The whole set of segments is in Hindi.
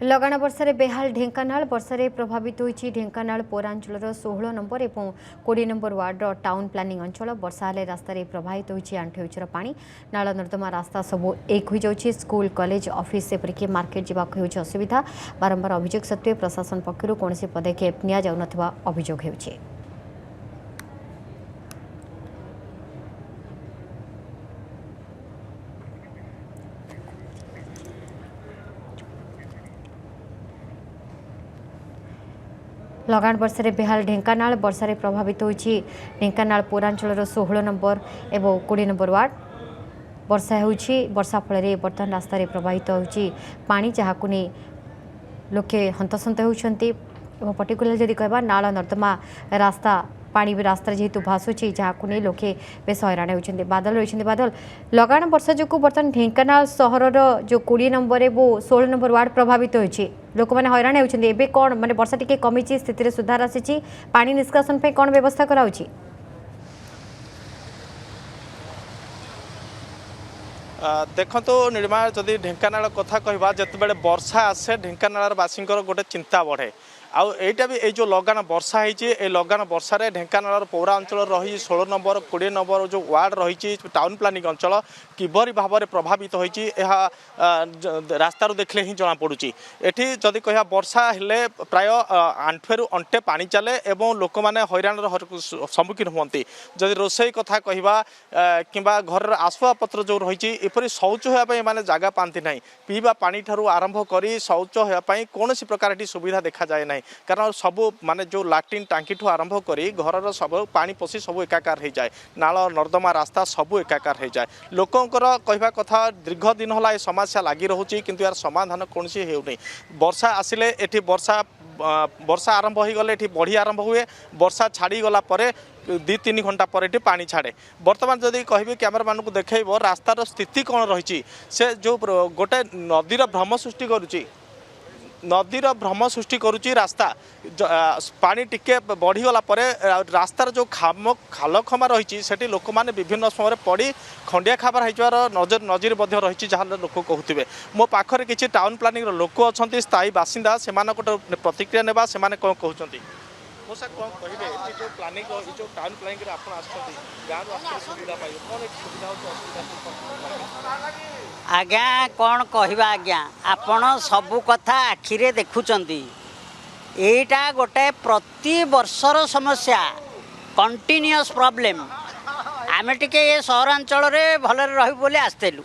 लगाण वर्षा बेहाल ढेंकानाल वर्षा प्रभावित होती ढेंकानाल पौरांचल 16 नंबर और 20 नंबर वार्ड टाउन प्लानिंग अंचल वर्षा हेले रास्तार प्रभावित होती आंठे उचर पानी नाल नर्दमा रास्ता सब एक हो जाऊँगी स्कूल कॉलेज ऑफिस एपरिक मार्केट जावाक होउछि असुविधा बारंबार अभियोग सत्वे प्रशासन पक्षर कौन पदक्षेप नि जाउनथबा अभियोग होउछि। लगाण वर्षा बेहाल ढेंकानाल वर्षा प्रभावित होती ढेंकानाल पौरांचल 16 नंबर और 20 नंबर वार्ड वर्षा वर्षा फल बर्तमान रास्तार प्रभावित होती पानी जहाक नहीं लोके हंतसंत होती पर्टिकुलर जदि कहबा नाल नर्दमा रास्ता पानी भी रास्ता जेहेतु भासुची जहाक नहीं लोके बेस हैरान होती बादल रही बादल लगाण वर्षा जो बर्तमान ढेंकानाल सहर जो 20 नंबर और 16 नंबर वार्ड प्रभावित होती लोक मैंने हैरान होती कौन माने वर्षा टिके कमी स्थिति सुधार आसी पानी निष्कासन पे कौन व्यवस्था कराउछि? देखो निर्मा जदि ढेंकानाल कथा कहवा जिते वर्षा आसे ढेंकानाल बासी गोटे चिंता बढ़े आईटा भी ये जो लगान वर्षा है लगान वर्षार ढेंकानाल पौरांचल रही 16 नंबर 20 नंबर जो वार्ड रही टाउन प्लानिंग अंचल किभरी भाव में प्रभावित होती रास्तार देखले ही जना पड़ुची एठी जदि कह वर्षा हेले प्राय आंठेरु अंटे पानी चले एवं लोक मैंने हैरान सम्मुखीन होती जदि रोसई कथा कहवा कि घर आसवा पत्र जो रही एपरी शौच होगापी मैंने जगह पाती ना पीवा पानी ठारू आरंभ कर शौच होगापी कौन प्रकार सुविधा देखा जाए ना कारण सबू माने जो लाट्रिन टांकी ठू आरंभ करी घर सब पानी पशि सब एकाकार हो जाए नाल नर्दमा रास्ता सब एकाकार हो जाए लोकंकर कहवा कथा दीर्घ दिन है समस्या लगी रोचे किंतु यार समाधान कौन होनी वर्षा आसिले एठी वर्षा आरंभ हो गले बढ़ी आरंभ हुए वर्षा छाड़ी गला परे 2-3 घंटा पर ये पानी छाड़े बर्तमान जदि कह कैमेरा मान को देखेब रास्तार स्थिति कौन रही से जो गोटे नदीर भ्रम सृष्टि करुच्ची नदीर भ्रम सृष्टि करुच्ची रास्ता पानी टिके बढ़ीगला रास्तार जो खाल खमा रही से लोक मैंने विभिन्न समय पड़ी खंडिया खाबार हो नजर रही जहाँ लोक कहते मो पाखरे किसी टाउन प्लानिंग लोक अच्छा स्थायी बासिंदा से प्रतिक्रिया नेबा से कौन कहते मोसा कौन कहे जो प्लानिंग जो टाउन प्लानिंग सुविधा पाइबे कौन सुविधा आज्ञा कौन कहवा आज्ञा आपण सबू कथा आखिरे देखुचंती एटा गोटे प्रति वर्षर समस्या कंटिन्यूअस प्रॉब्लम आमे टिके ये सहरांचल रे भल रही बोले आसतेलु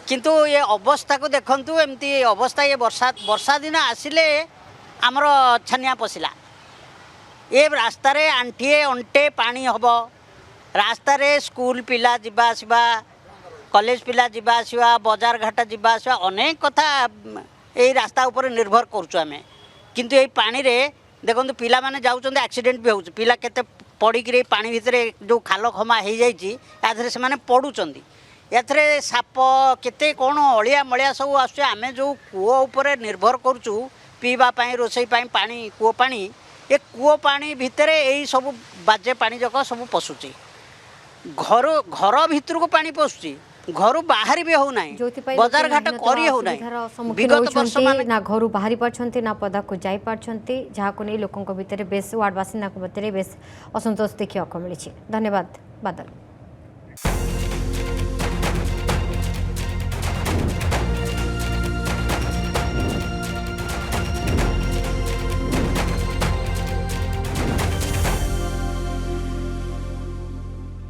किंतु ये अवस्था को देखंतु एमती अवस्था ये वर्षा दिन आसिले आमर छानिया पशिला ये रास्ता रे आंठिए अंटे पानी हब रास्ता रे स्कूल पिला जिबा आसिबा कॉलेज पिला जिबा आसिबा बाजार घाट जिबा आसिबा अनेक कथा यही रास्ता उपर निर्भर करुचु आमे किंतु ये पानी रे देखो पिला माने जाउचंदे एक्सीडेंट भी होउछ पिला केते पड़ी पानी भितर जो खाल खमा हो जाइए याथरे से माने पड़ुचंदी याथरे साप केते कौन अलिया मलिया सब आसुचे आमे जो कूओ उपर निर्भर करुचु पीवा पाई रोसई पाई पानी कूओ पानी ये कूओ पानी भितर यही सब बाजे पानी जक सब पशुची घर घर भीतर को पानी पशुची घर बाहर भी हो ना बाजार घाट करी हो ना विगत वर्ष ना घर बाहरी पारछंती ना पदा को जाई पारछंती जहा को नहीं लोकन को भितर बेस वार्ड बासिंदा को भितर बेस असंतोष देखिया को मिली। धन्यवाद बादल।